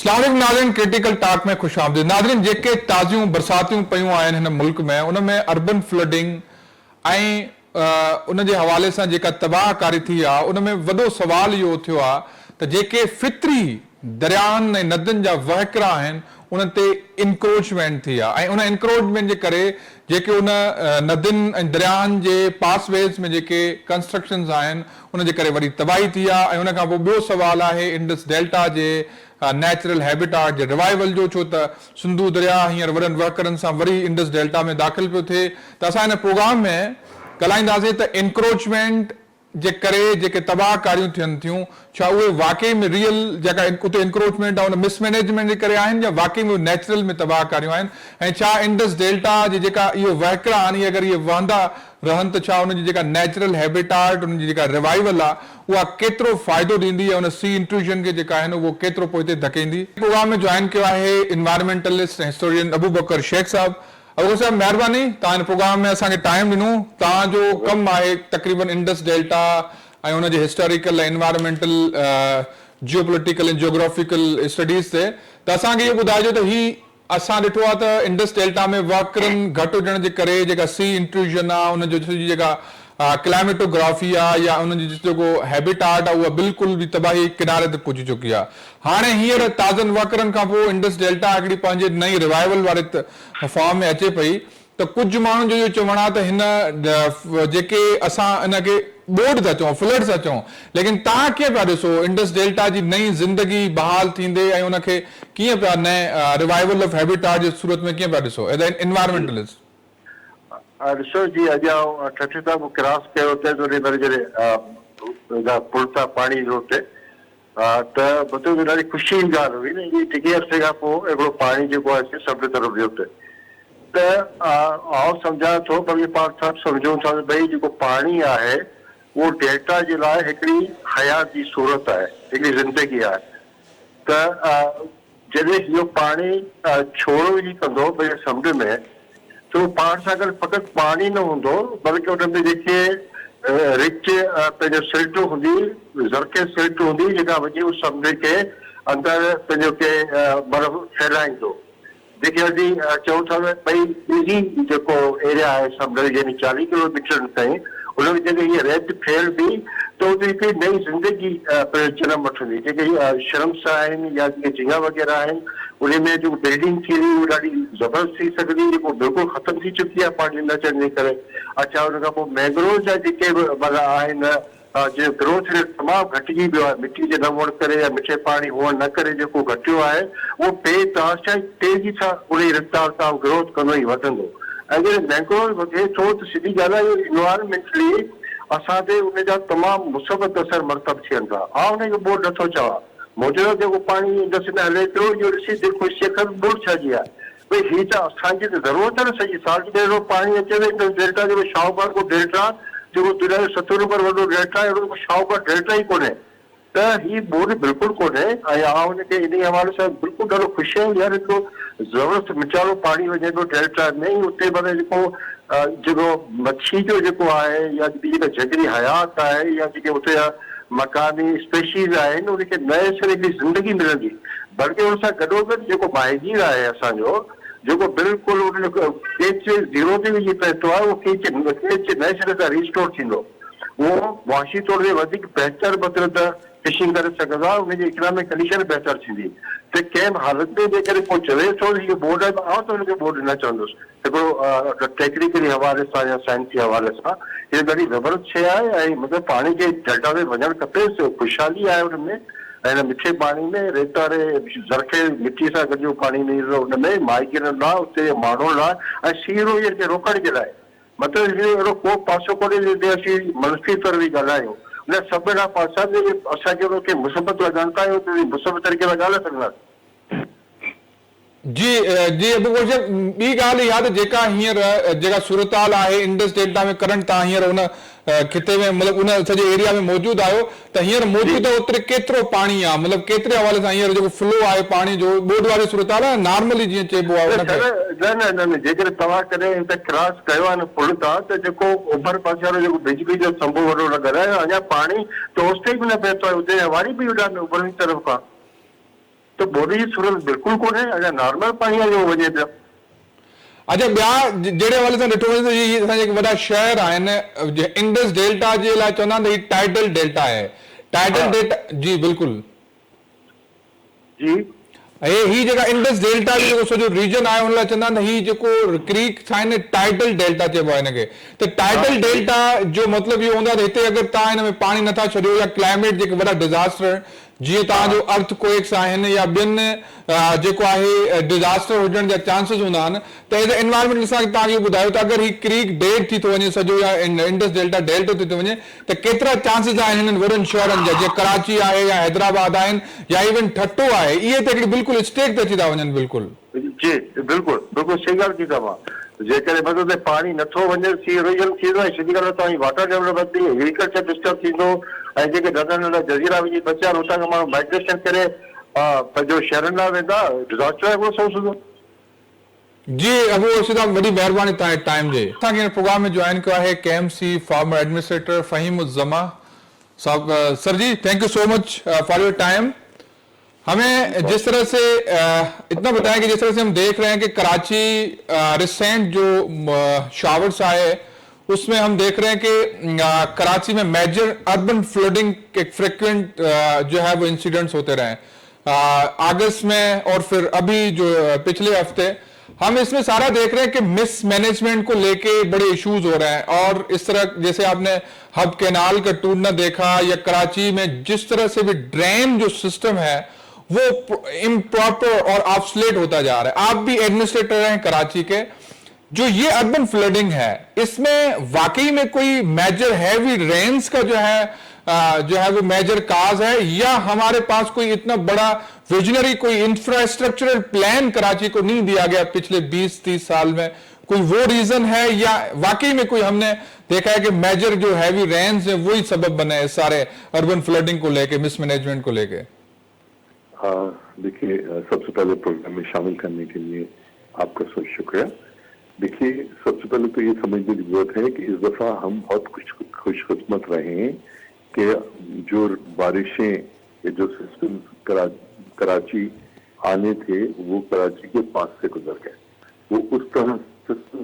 नाज़रीन critical talk में खुश आमदीद। नाज़रीन जेके ताज़ियूं बरसातियूं पयूं आहिनि हिन मुल्क में उनमें अर्बन फ्लडिंग ऐं उन जे हवाले सां जेका तबाहकारी थी आहे उनमें वॾो सवाल इहो उथियो आहे त जेके फितरी दरियाहनि ऐं नदियुनि जा वहिकरा आहिनि उन ते इंक्रोचमेंट थी आहे ऐं उन इंक्रोचमेंट जे करे जेके उन नदियुनि ऐं दरियाहनि जे पासवेज़ में जेके कंस्ट्रक्शन्स आहिनि उन जे करे वरी तबाही थी आहे। ऐं उन खां पोइ ॿियो सवाल आहे इंडस डेल्टा जे नेचुरल हैबिटाट जे रिवाइवल जो, छो त सिंधु दरिया हींअर वॾनि वहिकरनि सां वरी इंडस डेल्टा में दाख़िल पियो थिए। त असां हिन प्रोग्राम में ॻाल्हाईंदासीं त इंक्रोचमेंट जे करे जेके तबाहकारियूं थियनि थियूं छा उहे वाकई में रियल जेका उते इंक्रोचमेंट आहे उन मिसमैनेजमेंट जे करे आहिनि या वाकई में नेचुरल में तबाहकारियूं आहिनि, ऐं छा इंडस डेल्टा जी जेका इहो वहिकरा आहिनि अगरि इहे वहंदा रहनि त छा उनजी जेका नेचुरल हैबिटाट उनजी जेका रिवाइवल आहे उहा केतिरो फ़ाइदो ॾींदी ऐं उन सी इंट्रूजन खे जेका आहिनि उहो केतिरो पोइ हिते धकेंदी। प्रोग्राम में जॉइन कयो आहे इन्वायरमेंटलिस्ट ऐं हिस्टोरियन अबू बकर शेख साहब। अबू साहब महिरबानी, तव्हां हिन प्रोग्राम में असांखे टाइम ॾिनो। तव्हांजो कमु आहे तक़रीबन इंडस डेल्टा ऐं उनजे हिस्टोरिकल ऐं इन्वायरमेंटल जियोपॉलिटिकल ऐं जियोग्राफिकल स्टडीज़ ते, त असांखे इहो ॿुधाइजो त ही असां ॾिठो आहे त इंडस डेल्टा में वहिकरनि घटि हुजण जे करे जेका सी इंट्रूजन आहे उनजो जेका क्लाइमेटोग्राफी आहे या उनजी जेको हैबिटाट आहे उहा बिल्कुलु बि तबाही किनारे ते पहुची चुकी आहे। हाणे हींअर ताज़नि वहिकरनि खां पोइ इंडस डेल्टा हिकिड़ी पंहिंजे नई रिवाइवल वारे फॉर्म में अचे पई, त कुझु माण्हुनि जो इहो चवणु आहे त हिन जेके असां हिनखे ॿोॾ था चऊं, फ्लड्स था चऊं, लेकिन तव्हां कीअं पिया ॾिसो इंडस डेल्टा जी नई ज़िंदगी बहाल थींदे ऐं उनखे कीअं पिया नए रिवाइवल ऑफ हैबिटाट जे सूरत में कीअं पिया ॾिसो एज़ एन इन्वायरमेंटलिस्ट? ॾिसो जी, अॼु आउं ठठता क्रॉस कयो हुते पुल तां पाणी जो हुते त मतिलबु ॾाढी ख़ुशी जी ॻाल्हि हुई न, टिके हफ़्ते खां पोइ हिकिड़ो पाणी जेको आहे सभिनी तरफ़ वियो हुते। त आउं सम्झां थो पर पाण सभु सम्झूं था त भई जेको पाणी आहे उहो डेल्टा जे लाइ हिकिड़ी हयात जी सूरत आहे, हिकिड़ी ज़िंदगी आहे। त जॾहिं इहो पाणी छोड़ो ई कंदो भई समुंड में तो पाण सां गॾु फ़क़ति पाणी न हूंदो बल्कि हुन में जेके रिच पंहिंजो सिल्ट हूंदी, ज़रखे सिल्ट हूंदी जेका वञी उहो समुंड खे अंदरि पंहिंजो के बर्फ़ फैलाईंदो, जेके अॼु चऊं था भई ईज़ी जेको एरिया आहे समुंड यानी 40 किलोमीटर ताईं उन में जॾहिं हीअ रेत फैलंदी त उते हिकिड़ी नई ज़िंदगी जनम वठंदी। जेके शर्म्स आहिनि या जेके झींगा वग़ैरह आहिनि उन में जेको बिल्डिंग थी वई उहा ॾाढी ज़बरदस्त थी सघंदी, जेको बिल्कुलु ख़तमु थी चुकी आहे पाणी न अचण जे करे। अच्छा, हुन खां पोइ मैंग्रोव जा जेके मतिलबु आहिनि जो ग्रोथ रेट तमामु घटिजी वियो आहे, मिटी जे न हुअण करे या मिठे पाणी हुअण न करे जेको घटियो आहे उहो तेज़ी सां उन रफ़्तार सां ग्रोथ कंदो ई वधंदो। ऐं जॾहिं मैंग्रोव वधे थो त सिधी ॻाल्हि आहे इन्वायरमेंटली असां ते उन जा तमामु मुसबत असर मरतब थियनि था। हुनजो बोर्ड नथो चवां, मौजूदा जेको पाणी इंडस में हले पियो इहो ॾिसी दिलि ख़ुशि थिए बोर्ड छाजी आहे भई हीअ त असांजी त ज़रूरत आहे न, सॼी साल जो पाणी अचे थो। इंडस डेल्टा जेको शाहूकार को डेल्टा जेको दुनिया जो 70 नंबर वॾो डेल्टा आहे, अहिड़ो शाहूकार डेल्टा ई कोन्हे। त हीअ बोर्ड बिल्कुलु कोन्हे ऐं आउं हुनखे इन हवाले सां बिल्कुलु ॾाढो ख़ुशि आहियां यार हिकिड़ो ज़बरदस्त मिचारो पाणी वञे थो डेल्टा में ई उते जेको मच्छी जो जेको आहे या जेका जंगली हयात आहे या जेके उते मकानी स्पेशीज़ आहिनि उनखे नए सिरे जी ज़िंदगी मिलंदी, बल्कि हुन सां गॾोगॾु जेको माहिगीर आहे असांजो जेको बिल्कुलु उन केच ज़ीरो ते विझी पएतो आहे उहो केच नए सिरे सां रिस्टोर थींदो, उहो मुआशी तौर ते वधीक बहितर मतिलबु त फिशिंग करे सघंदो आहे, उनजी इकनॉमिक कंडीशन बहितर थींदी। त कंहिं बि हालत में जेकॾहिं कोई चवे थो इहो बोर्ड आहे आउं त हुनखे बोर्ड न चवंदुसि, हिकिड़ो टेक्निकली हवाले सां या साइंसी हवाले सां हीअ ॾाढी ज़बरदस्त शइ आहे। ऐं मतिलबु पाणी खे डेल्टा में वञणु खपे, ख़ुशहाली आहे हुनमें। ऐं हिन मिठे पाणी में रेत वारे ज़रखे मिटी सां गॾु पाणी निकिरंदो हुन में माहिगीरनि लाइ उते माण्हुनि लाइ ऐं सीरो खे रोकण जे लाइ मतिलबु अहिड़ो को पासो कोन्हे जिते असीं मनफ़ी तौर बि ॻाल्हायूं। न सभिनी पासा असांखे हुनखे मुसबत लॻनि था मुसबत तरीक़े सां ॻाल्हाए सघंदासीं। जी जी अबू बकर, ॿी ॻाल्हि इहा त जेका हींअर जेका सूरताल आहे इंडस डेल्टा में करंट तव्हां हींअर हुन खिते में मतिलबु उन सॼे एरिया में मौजूदु आहियो त हींअर मौजूदु ओतिरे केतिरो पाणी आहे, मतिलबु केतिरे हवाले सां हींअर जेको फ्लो आहे पाणी जो ॿोॾ वारी सूरताल आहे नॉर्मली जीअं चइबो आहे? न जेकॾहिं तव्हां कॾहिं हिते क्रॉस कयो आहे न पुल तां त जेको ओभर पासे वारो जेको बिजली जो संभो वॾो लॻल आहे अञा पाणी त ओसिते बि न पए थो, हुते वारी बि उॾान उभरणी तरफ़ खां। तो बोरी जी सूरत बिल्कुल कोन्हे अगर नॉर्मल पानी आहे जो वञे पियो। अच्छा ॿिया जहिड़े हवाले सां ॾिठो वञे त इहे असांजा जेके वॾा शहर आहिनि इंडस डेल्टा जे लाइ चवंदा आहिनि त हीउ टाइडल डेल्टा आहे। टाइडल हाँ। डेल्टा जी बिल्कुलु जी ही जेका इंडस डेल्टा जो जेको सॼो रीजन आहे हुन लाइ चवंदा आहिनि ही जेको क्रीक आहिनि टाइडल डेल्टा चइबो आहे हिनखे। त टाइडल डेल्टा जो मतिलबु इहो हूंदो आहे त हिते अगरि तव्हां हिन में पाणी नथा छॾियो या क्लाइमेट जेके वॾा डिज़ास्टर जीअं तव्हांजो अर्थक्वेक्स आहिनि या ॿियनि जेको आहे डिज़ास्टर हुजण जा चांसिस हूंदा आहिनि त एज़ अ एनवायरमेंट सां तव्हांखे ॿुधायो त अगरि ही क्रीक डेड थी थो वञे सॼो या इंडस डेल्टा डेल्टो थी थो वञे त केतिरा चांसिस आहिनि हिननि वॾनि शहरनि जा जीअं कराची आहे या हैदराबाद आहिनि या इवन ठट्टो आहे इहे त हिकिड़ी बिल्कुलु स्टेट ते अची था वञनि बिल्कुलु। जी बिल्कुलु बिल्कुलु सही ॻाल्हि थी तव्हां जेकॾहिं मतिलबु पाणी नथो वञे सी इरोजन थींदो आहे सिधी ॻाल्हि आहे तव्हांजी वाटर डेवलपमेंट थी एग्रीकल्चर डिस्टर्ब थींदो ऐं जेके नंढा नंढा जज़ीरा वञी बचिया आहिनि हुतां खां माण्हू माइग्रेशन करे पंहिंजो शहरनि लाइ वेंदा डिज़ास्टर आहे हिकिड़ो सौ सूदो। जी अबू रशीद साहब वॾी महिरबानी तव्हांजे टाइम जे असांखे हिन प्रोग्राम में ज्वाइन कयो आहे KMC former administrator Fahim Uzzaman साहब। सर जी thank you so much for your time. हमें जिस तरह से इतना बताएं कि जिस तरह से हम देख रहे हैं कि कराची रिसेंट जो शावर्स आए उसमें हम देख रहे हैं कि कराची में मेजर अर्बन फ्लडिंग के फ्रिक्वेंट जो है वो इंसिडेंट्स होते रहे अगस्त में और फिर अभी जो पिछले हफ्ते हम इसमें सारा देख रहे हैं कि मिस मैनेजमेंट को लेके बड़े इश्यूज हो रहे हैं और इस तरह जैसे आपने हब कैनाल का टूटना देखा या कराची में जिस तरह से भी ड्रेन जो सिस्टम है वो इम्प्रॉपर और ऑब्सलेट होता जा रहा है। आप भी एडमिनिस्ट्रेटर हैं कराची के। जो ये अर्बन फ्लडिंग है इसमें वाकई में कोई मेजर हैवी रेन्स का जो है वो मेजर काज है या हमारे पास कोई इतना बड़ा विजनरी कोई इंफ्रास्ट्रक्चरल प्लान कराची को नहीं दिया गया पिछले 20-30 साल में, कोई वो रीजन है या वाकई में कोई हमने देखा है कि मेजर जो हैवी रेन्स है वही सबब बने हैं सारे अर्बन फ्लडिंग को लेके मिसमैनेजमेंट को लेके? देखिए सबसे पहले प्रोग्राम में शामिल करने के लिए आपका शुक्रिया। देखिए सबसे पहले तो ये समझने की जरूरत है कि इस दफा हम बहुत खुशकिस्मत रहे हैं कि जो बारिशें या जो सिस्टम कराची आने थे वो कराची के पास से गुजर गए। वो उस तरह सिस्टम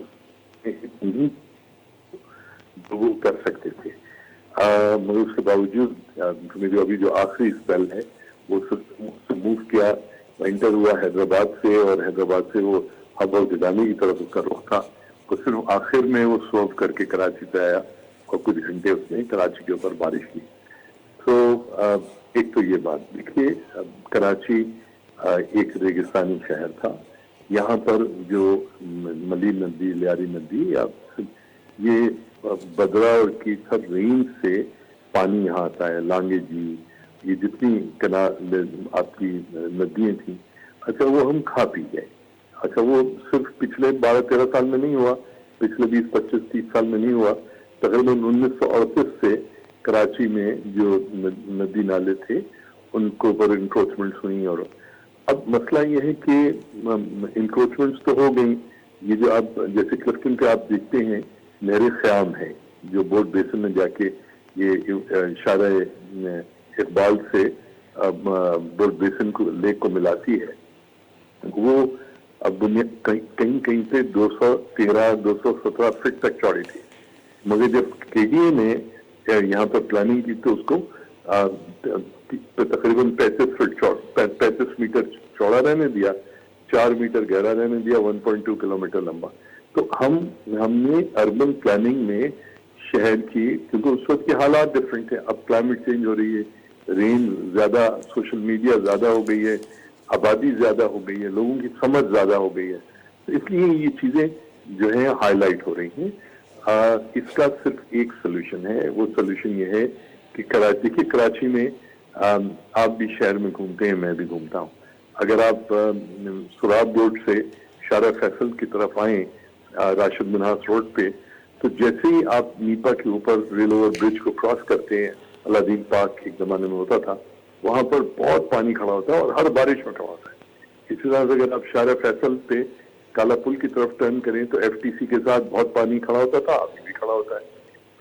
जो वो कर सकते थे मगर उसके बावजूद मेरी अभी जो आखिरी स्पेल है वो सिस्टम मूव किया, एंटर हुआ हैदराबाद से और हैदराबाद से वो हब और गिदानी की तरफ उसका रुख था तो सिर्फ आखिर में वो स्वर्व करके कराची पे आया और कुछ घंटे उसने कराची के ऊपर बारिश की। तो एक तो ये बात देखिए, कराची एक रेगिस्तानी शहर था। यहाँ पर जो मली नदी, लियारी नदी या ये बदरा और कीथर रेंज से पानी यहाँ आता है। लांगे जी ये जितनी आपकी नदियां थी, अच्छा वो हम खा पी गए। अच्छा वो सिर्फ पिछले 12-13 साल में नहीं हुआ, पिछले 20-25-30 साल में नहीं हुआ, तकरीबन 1938 से कराची में जो नदी नाले थे उनको ऊपर इंक्रोचमेंट्स हुई। और अब मसला ये है कि इंक्रोचमेंट्स तो हो गई, ये जो आप जैसे क्लिफ्टन पे आप देखते हैं नहर ख्याम है जो बोर्ड बेसिन में जाके ये इशारा इकबाल से बोर्ड बेसिन को लेक को मिलाती है, वो अब दुनिया कहीं कहीं पे 213-217 फीट तक चौड़ी थी। मगर जब KDA ने यहाँ पर प्लानिंग की तो उसको तकरीबन 35 मीटर चौड़ा रहने दिया, 4 मीटर गहरा रहने दिया, 1.2 किलोमीटर लंबा। तो हमने अर्बन प्लानिंग में शहर की, क्योंकि उस वक्त के हालात डिफरेंट थे, अब क्लाइमेट चेंज हो रही है, रेन ज्यादा, सोशल मीडिया ज्यादा हो गई है, आबादी ज्यादा हो गई है, लोगों की समझ ज्यादा हो गई है, तो इसलिए ये चीजें जो है हाईलाइट हो रही हैं। इसका सिर्फ एक सोल्यूशन है, वो सोल्यूशन ये है कि कराची में आप भी शहर में घूमते हैं, मैं भी घूमता हूँ। अगर आप सुराब रोड से शारा फैसल की तरफ आए राशिद मिन्हास रोड पे, तो जैसे ही आप नीपा के ऊपर रेल ओवर ब्रिज को क्रॉस करते हैं, अलादीन पार्क एक जमाने में होता था, वहां पर बहुत पानी खड़ा होता है और हर बारिश में खड़ा होता है। इसी तरह से अगर आप शारा फैसल पे काला पुल की तरफ टर्न करें तो FTC के साथ बहुत पानी खड़ा होता था, अभी भी खड़ा होता है।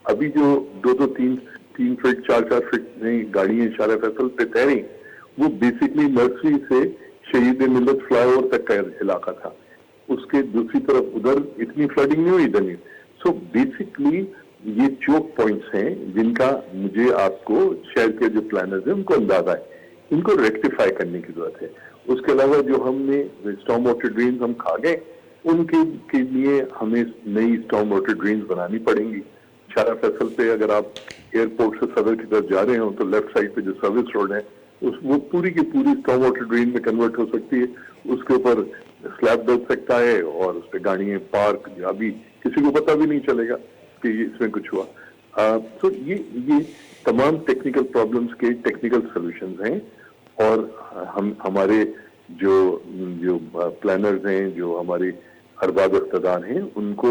अभी जो 2-3 फीट 4-4 फीट नई गाड़ियां शारा फैसल पे तैरी, वो बेसिकली नर्सरी से शहीद मिलत फ्लाईओवर तक का इलाका था, उसके दूसरी तरफ उधर इतनी फ्लडिंग नहीं हुई इधर नहीं। सो बेसिकली ये चोक पॉइंट्स हैं जिनका मुझे आपको शहर के जो प्लानर्स हैं उनको अंदाजा है, इनको रेक्टिफाई करने की जरूरत है। उसके अलावा जो हमने स्टॉर्म वाटर ड्रेन हम खा गए, उनके के लिए हमें नई स्टॉर्म वाटर ड्रेन बनानी पड़ेंगी। शारा फैसल पे अगर आप एयरपोर्ट से सदर की तरफ जा रहे हो तो लेफ्ट साइड पे जो सर्विस रोड है वो पूरी की पूरी स्टॉर्म वाटर ड्रेन में कन्वर्ट हो सकती है। उसके ऊपर स्लैब डल सकता है और उस पर गाड़ियां पार्क, अभी किसी को पता भी नहीं चलेगा कि इसमें कुछ हुआ। तो ये तमाम टेक्निकल प्रॉब्लम्स के टेक्निकल सॉल्यूशंस हैं और हम हमारे जो प्लानर्स हैं, जो हमारे अरबाब इक़्तिदार हैं, उनको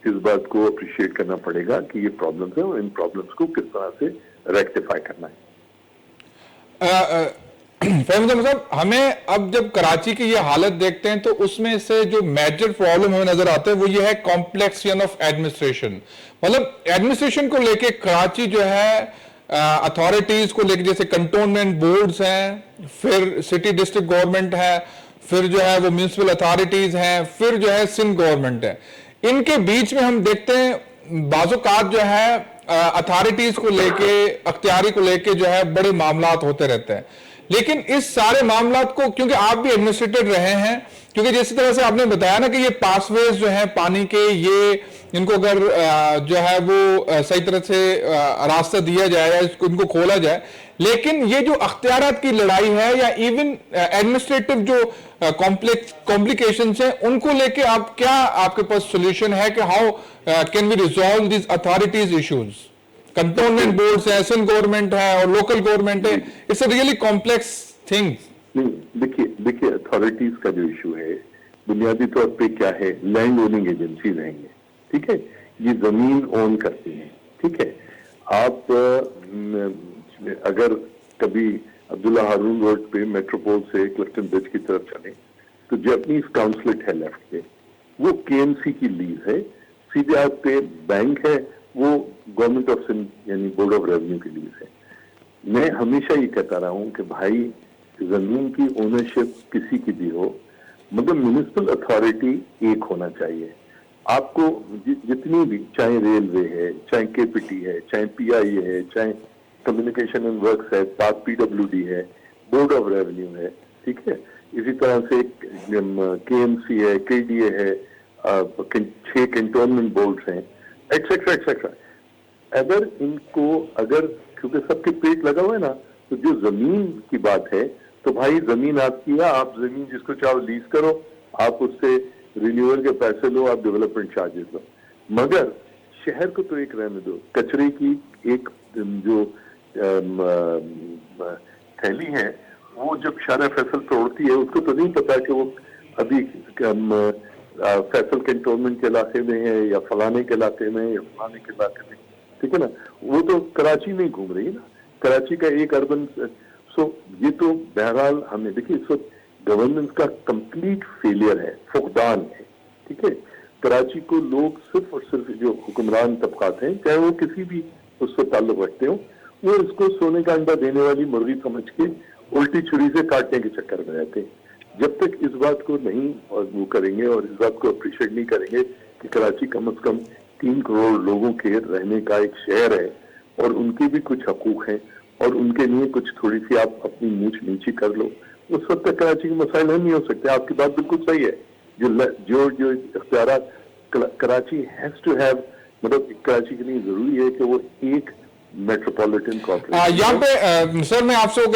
इस बात को अप्रिशिएट करना पड़ेगा कि ये प्रॉब्लम्स हैं और इन प्रॉब्लम्स को किस तरह से रेक्टिफाई करना है। फहम साहब, हमें अब जब कराची की ये हालत देखते हैं तो उसमें से जो मेजर प्रॉब्लम हमें नजर आता है वो ये है कॉम्प्लेक्सियन ऑफ एडमिनिस्ट्रेशन। मतलब एडमिनिस्ट्रेशन को लेके कराची जो है अथॉरिटीज को लेके, जैसे कंटोनमेंट बोर्ड्स हैं, फिर सिटी डिस्ट्रिक्ट गवर्नमेंट है, फिर जो है वो म्यूनिसिपल अथॉरिटीज हैं, फिर जो है सिंध गवर्नमेंट है, इनके बीच में हम देखते हैं बाज़-औक़ात जो है अथॉरिटीज को लेके, अख्तियारी को लेके जो है बड़े मामलात होते रहते हैं। लेकिन इस सारे मामलात को, क्योंकि आप भी एडमिनिस्ट्रेटर रहे हैं, क्योंकि जिस तरह से आपने बताया ना कि ये पासवेज जो है पानी के, ये इनको अगर जो है वो सही तरह से रास्ता दिया जाए या इनको खोला जाए, लेकिन ये जो अख्तियारात की लड़ाई है या इवन एडमिनिस्ट्रेटिव जो कॉम्प्लिकेशंस हैं, उनको लेके आप क्या, आपके पास सोल्यूशन है कि how can we resolve this authorities issues? Cantonment boards है, सिंध गवर्नमेंट है और लोकल गवर्नमेंट है, it's a really complex things. देखिए अथॉरिटीज का जो इशू है बुनियादी तौर पे क्या है, लैंड ओनिंग एजेंसी रहेंगे, ठीक है, ये जमीन ओन करती हैं, ठीक है। आप अगर कभी अब्दुल्ला हारून रोड पे मेट्रोपोल से क्लिफ्टन ब्रिज की तरफ चले तो जैपनीज काउंसलेट है लेफ्ट पे, वो केएमसी की लीज है, सीधे आप पे बैंक है, वो गवर्नमेंट ऑफ सिंध यानी बोर्ड ऑफ रेवेन्यू की लीज है। मैं हमेशा ये कहता रहा हूं कि भाई जमीन की ओनरशिप किसी की भी हो, मगर म्युनिसिपल अथॉरिटी एक होना चाहिए। आपको जितनी भी, चाहे रेलवे है, चाहे केपीटी है, चाहे पीआई है, चाहे कम्युनिकेशन एंड वर्क्स है, पाक पीडब्ल्यूडी है, बोर्ड ऑफ रेवेन्यू है, ठीक है, इसी तरह से केएमसी है, केडीए है, 6 कैंटोनमेंट बोर्ड्स हैं, एक्सेट्रा एक्सेट्रा। अगर क्योंकि सबके पेट लगा हुआ है ना, तो जो जमीन की बात है तो भाई जमीन आपकी है, आप जमीन जिसको चाहो लीज करो, आप उससे रिन्यूअल के पैसे लो, आप डेवलपमेंट चार्जेस लो, मगर शहर को तो एक रहने दो। कचरे की एक जो थैली है वो जब शारा फैसल तोड़ती है उसको तो नहीं पता कि वो अभी फैसल कैंटोनमेंट के इलाके में है या फलाने के इलाके में या फलाने के इलाके में, ठीक है ना, वो तो कराची नहीं घूम रही है ना, कराची का एक अर्बन। सो ये तो बहरहाल हमें देखिए इस वक्त गवर्नेंस का कंप्लीट फेलियर है, फुकदान है, ठीक है। कराची को लोग सिर्फ और सिर्फ जो हुक्मरान तबकात हैं, चाहे वो किसी भी उससे ताल्लुक रखते हो, वो इसको सोने का अंडा देने वाली मुर्गी समझ के उल्टी छुरी से काटने के चक्कर में रहते हैं। जब तक इस बात को नहीं और वो करेंगे और इस बात को अप्रिशिएट नहीं करेंगे कि कराची कम से कम 3 करोड़ लोगों के रहने का एक शहर है और उनके भी कुछ हकूक हैं और उनके लिए कुछ थोड़ी सी आप अपनी मूछ नीची कर लो, उस वक्त तक कराची के मसाइल हल नहीं हो सकते। आपकी बात बिल्कुल सही है। जो इख्तियारात कराची हैज टू हैव, मतलब कराची के लिए जरूरी है कि वो एक मेट्रोपॉलिटन कॉर्पोरेशन। यहाँ पे सर मैं आपसे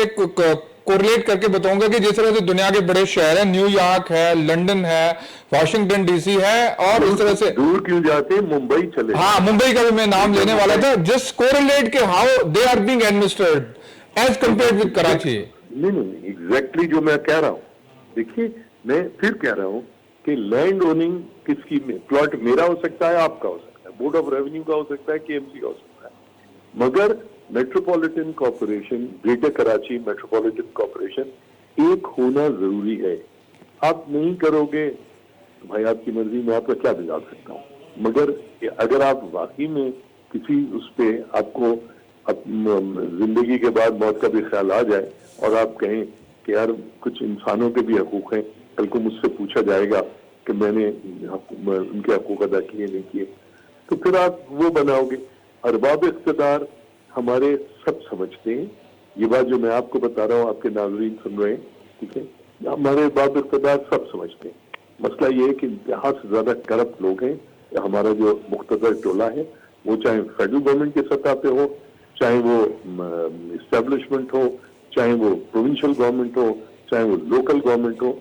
कोरिलेट करके बताऊंगा कि जिस तरह से दुनिया के बड़े शहर हैं, न्यूयॉर्क है, लंदन है, वाशिंगटन डीसी है, और इस तरह से दूर क्यों जाते, मुंबई चले। हाँ, मुंबई का भी मैं नाम लेने वाला था। जस्ट कोरिलेट के how they are being administrated as compared with Karachi. नहीं, एग्जैक्टली जो मैं कह रहा हूँ। देखिए मैं फिर कह रहा हूँ कि लैंड ओनिंग किसकी, प्लॉट मेरा हो सकता है, आपका हो सकता है, बोर्ड ऑफ रेवेन्यू का हो सकता है, केएमसी का हो सकता है, मगर metropolitan corporation, greater Karachi metropolitan corporation एक होना जरूरी है। आप नहीं करोगे तो भाई आपकी मर्जी, में आपका क्या बिगाड़ सकता हूँ, मगर अगर आप वाकई में किसी उस पे आपको जिंदगी के बाद मौत का भी ख्याल आ जाए और आप कहें कि यार कुछ इंसानों के भी हकूक हैं, कल को मुझसे पूछा जाएगा कि मैंने उनके हकूक अदा किए नहीं किए, तो फिर आप वो बनाओगे। अरबाब इख्तिदार हमारे सब समझते हैं, ये बात जो मैं आपको बता रहा हूँ आपके नाज़रीन सुन रहे हैं, ठीक है, हमारे अरबाब इख्तिदार सब समझते हैं। मसला ये है कि इंतहा से ज्यादा करप्ट लोग हैं। हमारा जो मुख्तदर टोला है, वो चाहे फेडरल गवर्नमेंट की सतह पे हो, चाहे वो इस्टेब्लिशमेंट हो, चाहे वो प्रोविंशियल गवर्नमेंट हो, चाहे वो लोकल गवर्नमेंट हो,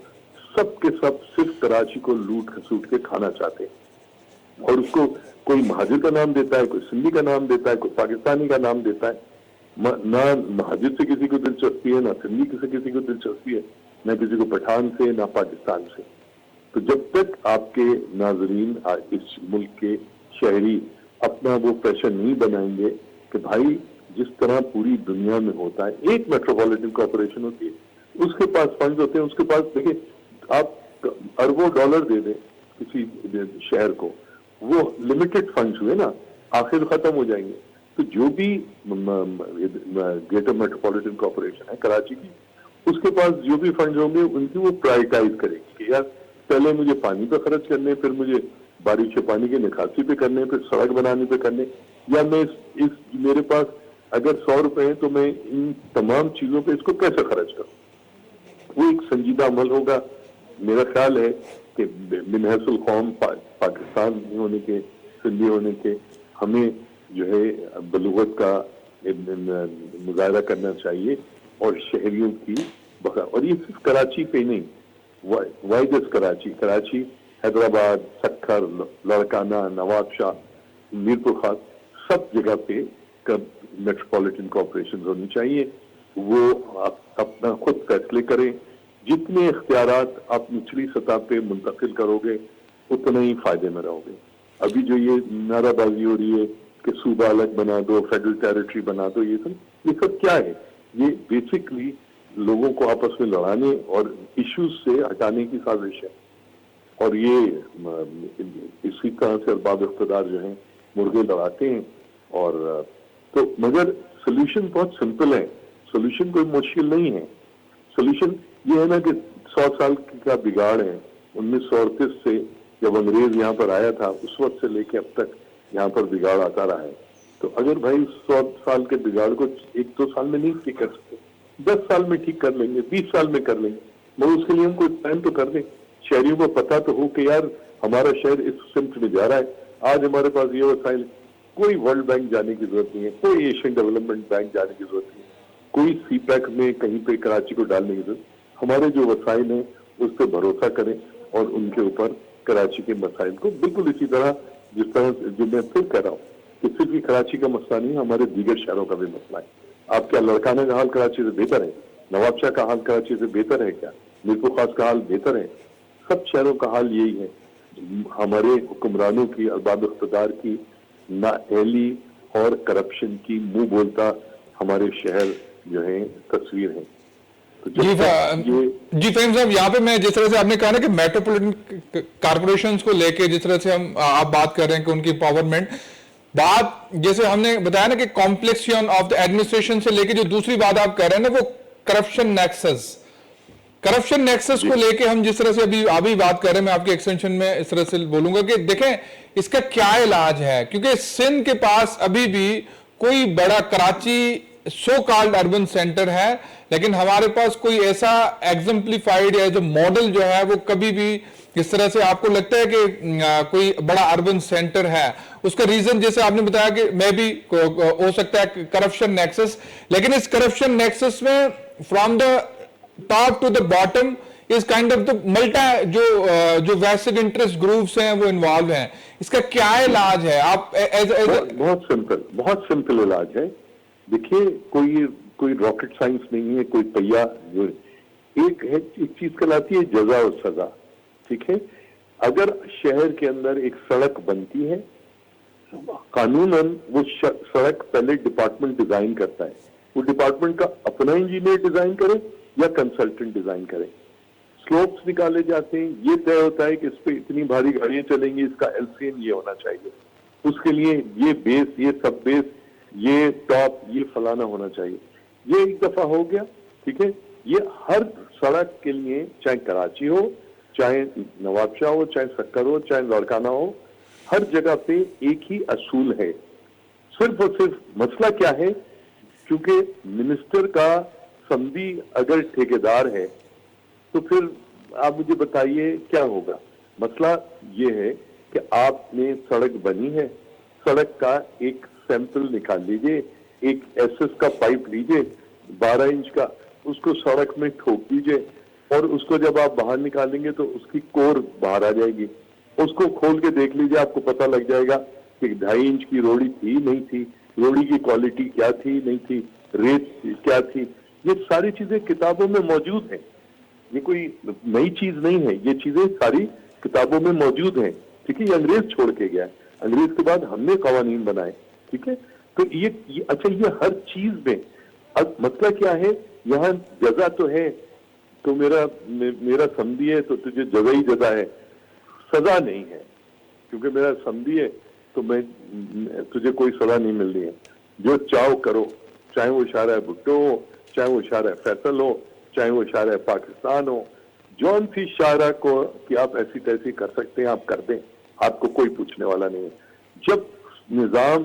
सब के सब सिर्फ कराची को लूट खसूट के खाना चाहते हैं। और उसको कोई महाजिर का नाम देता है, कोई सिंधी का नाम देता है, कोई पाकिस्तानी का नाम देता है। ना महाजिर से किसी को दिलचस्पी है, ना सिंधी से किसी को दिलचस्पी है, ना किसी को पठान से, ना पाकिस्तान से। तो जब तक आपके नाजरीन इस मुल्क के शहरी अपना वो प्रेशर नहीं बनाएंगे कि भाई जिस तरह पूरी दुनिया में होता है, एक मेट्रोपॉलिटन कॉर्पोरेशन होती है, उसके पास फंड्स होते हैं, उसके पास देखिए आप अरबों डॉलर दे दें किसी शहर को, वो लिमिटेड फंड्स हुए ना, आखिर खत्म हो जाएंगे। तो जो भी ग्रेटर मेट्रोपॉलिटन कॉर्पोरेशन है कराची की, उसके पास जो भी फंड्स होंगे उनकी वो प्रायोरिटाइज करेगी कि यार पहले मुझे पानी पे खर्च करने, फिर मुझे बारिश के पानी की निकासी पे करने, फिर सड़क बनाने पे करने, या मैं इस मेरे पास अगर 100 रुपए है तो मैं इन तमाम चीजों पे इसको कैसे खर्च करूं। वो एक संजीदा अमल होगा। मेरा ख्याल है कि मिन हैसुल कौम पाकिस्तान होने के, सिंधी होने के, हमें जो है बलूगत का मुजाहरा करना चाहिए और शहरियों की और ये सिर्फ कराची पे नहीं, वाइडस कराची, हैदराबाद, सक्खर, लड़काना, नवाबशाह, मीरपुर खास, सब जगह पे मेट्रोपॉलिटन कॉर्पोरेशन होनी चाहिए। वो अपना खुद फैसले करें। जितने इख्तियारात आप निचली सतह पे मुंतकिल करोगे उतने ही फायदे में रहोगे। अभी जो ये नाराबाजी हो रही है कि सूबा अलग बना दो, फेडरल टेरिटरी बना दो, ये सब क्या है? ये बेसिकली लोगों को आपस में लड़ाने और इश्यूज से हटाने की साजिश है। और ये इसी तरह से अरबाब इख्तिदार जो है मुर्गे लड़ाते हैं। और तो मगर सोल्यूशन बहुत सिंपल है, सोल्यूशन कोई मुश्किल नहीं है। सोल्यूशन ये है ना कि 100 साल का बिगाड़ है। 1938 से जब अंग्रेज यहाँ पर आया था, उस वक्त से लेके अब तक यहाँ पर बिगाड़ आता रहा है। तो अगर भाई 100 साल के बिगाड़ को 1-2 साल में नहीं ठीक कर सकते, 10 साल में ठीक कर लेंगे, 20 साल में कर लेंगे, मगर उसके लिए हम कोई प्लान तो कर दें। शहरियों को पता तो हो कि यार हमारा शहर इस सिमत में जा रहा है, आज हमारे पास ये वसाइल, कोई वर्ल्ड बैंक जाने की जरूरत नहीं है, कोई एशियन डेवलपमेंट बैंक जाने की जरूरत नहीं है, कोई सीपैक में कहीं पे कराची को डालने की जरूरत। हमारे जो वसाइल हैं उस पर भरोसा करें और उनके ऊपर कराची के मसाइल को बिल्कुल इसी तरह, जिस तरह जो मैं फिर कह रहा हूँ कि सिर्फ कराची का मसला नहीं, हमारे दीगर शहरों का भी मसला है। आप क्या लड़काना का हाल कराची से बेहतर है? नवाबशाह का हाल कराची से बेहतर है क्या? मीरपुर खास का हाल बेहतर है? सब शहरों का हाल यही है। हमारे हुक्मरानों की, अरबाब इख्तिदार की नाअहली और करप्शन की मुंह बोलता हमारे शहर जो है तस्वीर है। तो जी फहीम साहब, यहाँ पे मैं जिस तरह से आपने कहा ना कि मेट्रोपॉलिटन कॉर्पोरेशंस को लेके जिस तरह से आप बात कर रहे हैं कि उनकी पावरमेंट, बात जैसे हमने बताया ना कि कॉम्प्लेक्सियन ऑफ द एडमिनिस्ट्रेशन से लेके जो दूसरी बात आप कह रहे हैं ना वो करप्शन नेक्सस को लेके हम जिस तरह से अभी बात कर रहे हैं, मैं आपके एक्सटेंशन में इस तरह से बोलूंगा कि देखें इसका क्या इलाज है। क्योंकि सिंध के पास अभी भी कोई बड़ा, Karachi so called urban centre है, लेकिन हमारे पास कोई ऐसा एग्जाम्प्लीफाइड या जो मॉडल जो है वो कभी भी इस तरह से आपको लगता है कि कोई बड़ा अर्बन सेंटर है। उसका रीजन जैसे आपने बताया कि मैं भी हो सकता है करप्शन नेक्सस, लेकिन इस करप्शन नेक्सस में from the top to the bottom is kind of the मल्टा जो वेस्टेड इंटरेस्ट ग्रुप्स हैं वो इन्वॉल्व हैं। इसका क्या इलाज है? आप बहुत सिंपल इलाज है। देखिए कोई रॉकेट साइंस नहीं है, कोई पहिया जो एक चीज कहलाती है जजा और सजा, ठीक है। अगर शहर के अंदर एक सड़क बनती है, कानूनन वो सड़क पहले डिपार्टमेंट डिजाइन करता है। वो डिपार्टमेंट का अपना इंजीनियर डिजाइन करे या कंसल्टेंट डिजाइन करे। स्लोप्स निकाले जाते हैं, ये तय होता है कि इस पे इतनी भारी गाड़ियां चलेंगी, इसका एलसीएम ये होना चाहिए, उसके लिए ये बेस, ये सब बेस, ये टॉप, ये फलाना होना चाहिए। ये एक दफा हो गया। ठीक है। ये हर सड़क के लिए, चाहे कराची हो, चाहे नवाबशाह हो, चाहे सक्कर हो, चाहे लड़काना हो, हर जगह पे एक ही असूल है। सिर्फ और सिर्फ मसला क्या है, क्योंकि मिनिस्टर का समधी अगर ठेकेदार है तो फिर आप मुझे बताइए क्या होगा। मसला ये है कि आपने सड़क बनी है, सड़क का एक सैंपल निकाल लीजिए, एक एसएस का पाइप लीजिए 12 इंच का, उसको सड़क में ठोक दीजिए और उसको जब आप बाहर निकालेंगे तो उसकी कोर बाहर आ जाएगी। उसको खोल के देख लीजिए, आपको पता लग जाएगा कि 2.5 इंच की रोड़ी थी नहीं थी, रोड़ी की क्वालिटी क्या थी नहीं थी, रेत क्या थी। ये सारी चीजें किताबों में मौजूद हैं, ये कोई नई चीज नहीं है, ये चीजें सारी किताबों में मौजूद हैं। ठीक है, ये अंग्रेज छोड़ के गया, अंग्रेज के बाद हमने कवानीन बनाए। ठीक है, तो ये अच्छा, ये हर चीज में अब मसला क्या है, यहाँ जजा तो है, तो मेरा समझी है तो तुझे जजा ही जजा है, सजा नहीं है। क्योंकि मेरा समझी है तो तुझे कोई सजा नहीं मिल रही है। जो चाहो करो, चाहे वो इशारा भुट्टो हो, चाहे वो इशारा फैसल हो, चाहे वो इशारा पाकिस्तान हो, जौन सी इशारा को कि आप ऐसी तैसी कर सकते हैं आप कर दें, आपको कोई पूछने वाला नहीं है। जब निजाम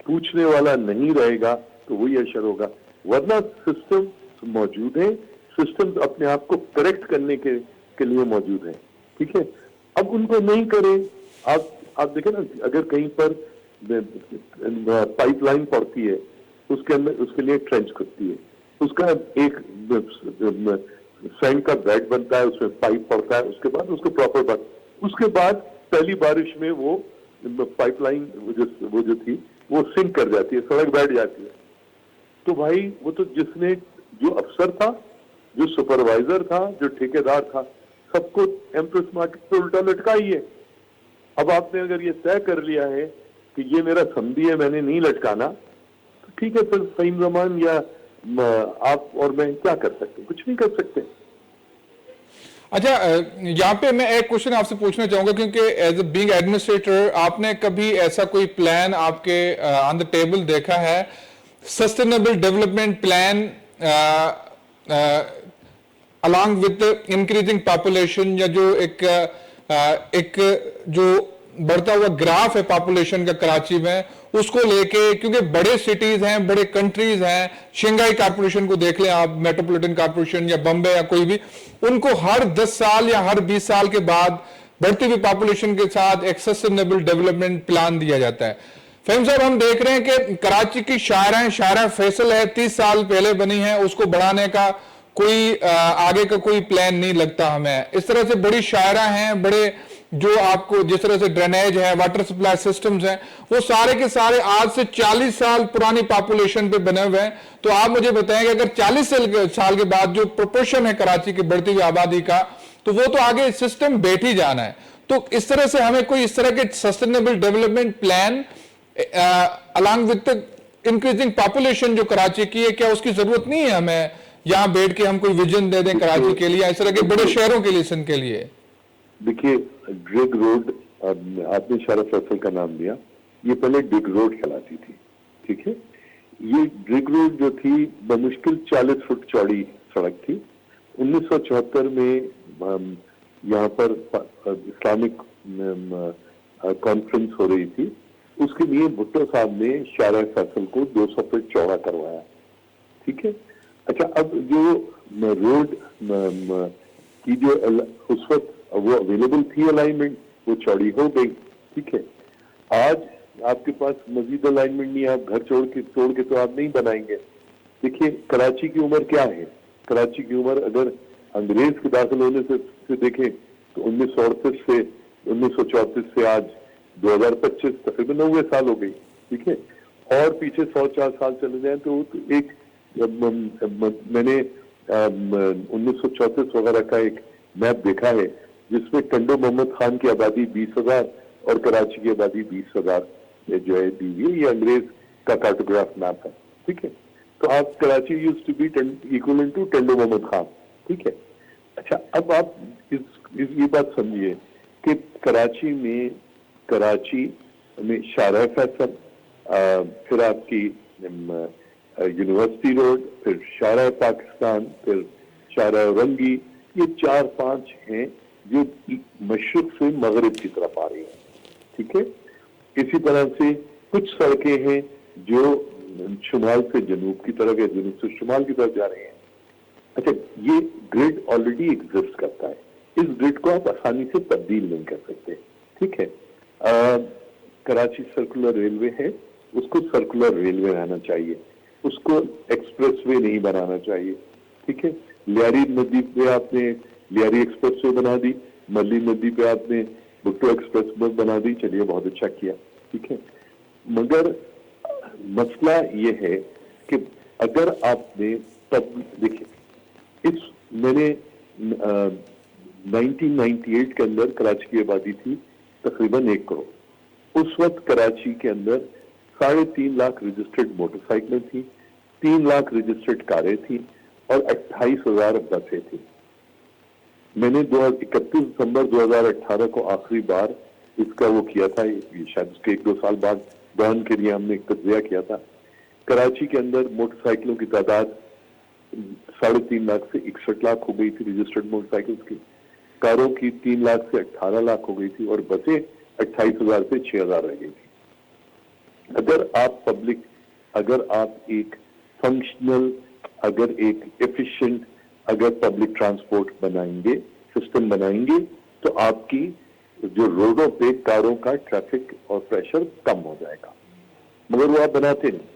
पूछने वाला नहीं रहेगा तो वही असर होगा, वरना सिस्टम मौजूद है, सिस्टम अपने आप को करेक्ट करने के लिए मौजूद है। ठीक है, अब उनको नहीं करें। आप देखें ना, अगर कहीं पर पाइपलाइन पड़ती है, उसके अंदर उसके लिए ट्रेंच खुदती है, उसका एक सैंड का बेड बनता है, उसमें पाइप पड़ता है, उसके बाद उसको प्रॉपर बन, उसके बाद पहली बारिश में वो पाइपलाइन वो जो थी वो सिंक कर जाती है, सड़क बैठ जाती है। तो भाई वो तो जिसने, जो अफसर था, जो सुपरवाइजर था, जो ठेकेदार था, सबको एम्प्रेस मार्केट पे उल्टा लटका ही है। अब आपने अगर ये तय कर लिया है कि ये मेरा समधी है, मैंने नहीं लटकाना, तो ठीक है, फिर फहीम रहमान या आप और मैं क्या कर सकते, कुछ नहीं कर सकते। अच्छा, यहाँ पे मैं एक क्वेश्चन आपसे पूछना चाहूंगा, क्योंकि एज ए बीइंग एडमिनिस्ट्रेटर आपने कभी ऐसा कोई प्लान आपके ऑन द टेबल देखा है, sustainable development plan along with increasing population, या जो एक जो बढ़ता हुआ ग्राफ है पॉपुलेशन का कराची में, उसको लेके, क्योंकि बड़े सिटीज हैं, बड़े कंट्रीज हैं, शंघाई कॉर्पोरेशन को देख लें आप, मेट्रोपॉलिटन कॉर्पोरेशन या बॉम्बे या कोई भी, उनको हर 10 साल या हर 20 साल के बाद बढ़ती हुई पॉपुलेशन के साथ एक सस्टेनेबल डेवलपमेंट प्लान दिया जाता है। फहीम साहब, हम देख रहे हैं कि कराची की शायरा फैसल है, 30 साल पहले बनी है, उसको बढ़ाने का कोई आगे का कोई प्लान नहीं लगता हमें। इस तरह से बड़ी शायरा हैं, बड़े जो आपको जिस तरह से ड्रेनेज है, वाटर सप्लाई सिस्टम्स हैं, वो सारे के सारे आज से 40 साल पुरानी पॉपुलेशन पे बने हुए हैं। तो आप मुझे बताएंगे, अगर 40 साल के बाद जो प्रोपोर्शन है कराची की बढ़ती हुई आबादी का, तो वो तो आगे सिस्टम बैठ ही जाना है। तो इस तरह से हमें कोई इस तरह के sustainable development plan along with increasing population जो कराची की है, क्या उसकी जरूरत नहीं है हमें यहां बैठ के हम कोई विजन दे दें कराची के लिए, इस तरह के बड़े शहरों के लिए, सन के लिए? देखिए, ड्रिग रोड, आपने शारा फैसल का नाम लिया, ये पहले डिग रोड कहलाती थी। ठीक है, ये ड्रिग रोड जो थी बमुश्किल 40 फुट चौड़ी सड़क थी। 1974 में यहाँ पर इस्लामिक कॉन्फ्रेंस हो रही थी, उसके लिए भुट्टो साहब ने शारा फैसल को 200 फुट चौड़ा करवाया। ठीक है, अच्छा, अब जो रोड की जो उस वक्त वो अवेलेबल थी अलाइनमेंट, वो चौड़ी हो गई। ठीक है, आज आपके पास मजीद अलाइनमेंट नहीं है, आप घर तोड़ के तो आप नहीं बनाएंगे। देखिए, कराची की उम्र क्या है, कराची की उम्र अगर अंग्रेज के दाखिल होने से देखें तो 1938 से 1934 से आज 2025 तकरीबन 90 साल हो गई। ठीक है, और पीछे 104 साल चले जाए तो एक मैंने 1934 वगैरह का एक मैप देखा है, जिसमें टंडो मोहम्मद खान की आबादी 20,000 और कराची की आबादी 20,000 जो है दी हुई। ये अंग्रेज का कार्टोग्राफ मैप है। ठीक है, तो आप Karachi used to be equal to Tando Mohammad Khan. ठीक है, अच्छा, अब आप ये बात समझिए कि कराची में शारा फैसल, फिर आपकी यूनिवर्सिटी रोड, फिर शारा पाकिस्तान, फिर शारा औरंगी, ये 4-5 हैं जो मशरक से मगरिब की तरफ आ रही हैं, ठीक है। इसी तरह से कुछ सड़कें हैं जो शुमाल से जनूब की तरफ या जनूब से शुमाल की तरफ जा रही हैं। अच्छा, ये ग्रिड ऑलरेडी एग्जिस्ट करता है, इस ग्रिड को आप आसानी से तब्दील नहीं कर सकते, ठीक है। कराची सर्कुलर रेलवे है, उसको सर्कुलर रेलवे रहना चाहिए, उसको एक्सप्रेसवे नहीं बनाना चाहिए, ठीक है। लियारी नदी पे आपने लियारी एक्सप्रेसवे बना दी, मल्ली नदी पे आपने भुट्टो एक्सप्रेस बना दी, चलिए बहुत अच्छा किया, ठीक है। मगर मसला ये है कि अगर आपने तब देखिए, मैंने 1998 के अंदर कराची की आबादी थी तकरीबन 1 करोड़। उस वक्त कराची के अंदर 3.5 लाख रजिस्टर्ड मोटरसाइकिलें थी, 3 लाख रजिस्टर्ड कारें थी और 28,000 बसें थी। मैंने 31 दिसंबर 2018 को आखिरी बार इसका वो किया था, शायद उसके 1-2 साल बाद दौरान के लिए हमने एक तज्जिया किया था। कराची के अंदर मोटरसाइकिलों की तादाद 3.5 लाख से 61 लाख हो गई थी रजिस्टर्ड मोटरसाइकिल्स की, कारों की 3 लाख से 18 लाख हो गई थी और बसें 28,000 से 6,000 रह गई थी। अगर आप एक फंक्शनल, अगर एक एफिशिएंट, अगर पब्लिक ट्रांसपोर्ट बनाएंगे, सिस्टम बनाएंगे, तो आपकी जो रोडों पे कारों का ट्रैफिक और प्रेशर कम हो जाएगा। मगर वो आप बनाते नहीं।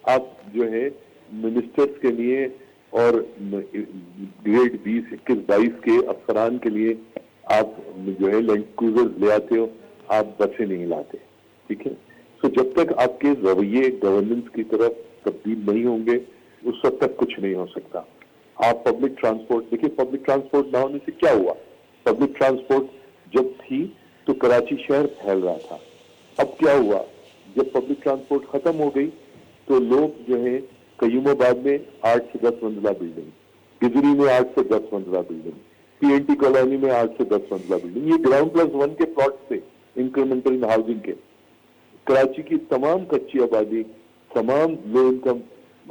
आप जो है मिनिस्टर्स के लिए और ग्रेड 20, 21, 22 के अफसरान के लिए आप जो है लैंड क्रूजर्स ले आते हो, आप बसें नहीं लाते, ठीक है। तो जब तक आपके रवैये गवर्नेंस की तरफ तब्दील नहीं होंगे, उस वक्त तक कुछ नहीं हो सकता। आप पब्लिक ट्रांसपोर्ट देखिए, पब्लिक ट्रांसपोर्ट ना होने से क्या हुआ। पब्लिक ट्रांसपोर्ट जब थी तो कराची शहर फैल रहा था। अब क्या हुआ, जब पब्लिक ट्रांसपोर्ट खत्म हो गई तो लोग जो है कयूमाबाद में 8 से 10 मंजिला बिल्डिंग, गिजरी में 8 से 10 मंजिला बिल्डिंग, पीएनटी कॉलोनी में 8 से 10 मंजिला बिल्डिंग, ये ग्राउंड प्लस 1 के प्लॉट थे इंक्रीमेंटल हाउसिंग के। कराची की तमाम कच्ची आबादी, तमाम लो इनकम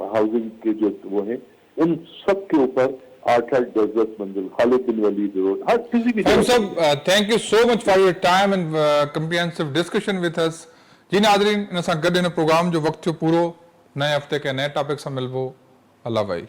हाउसिंग के जो वो है, उन सब के ऊपर 8-8, 10-10 मंजिल, खालिद बिन वलीद रोड, हर किसी भी thank you so much for your time and comprehensive discussion with us. जी नाज़रीन, इन सां गॾु हिन प्रोग्राम जो वक़्तु थियो पूरो। नए हफ़्ते के नए टॉपिक सां मिलबो। अल्लाह भाई।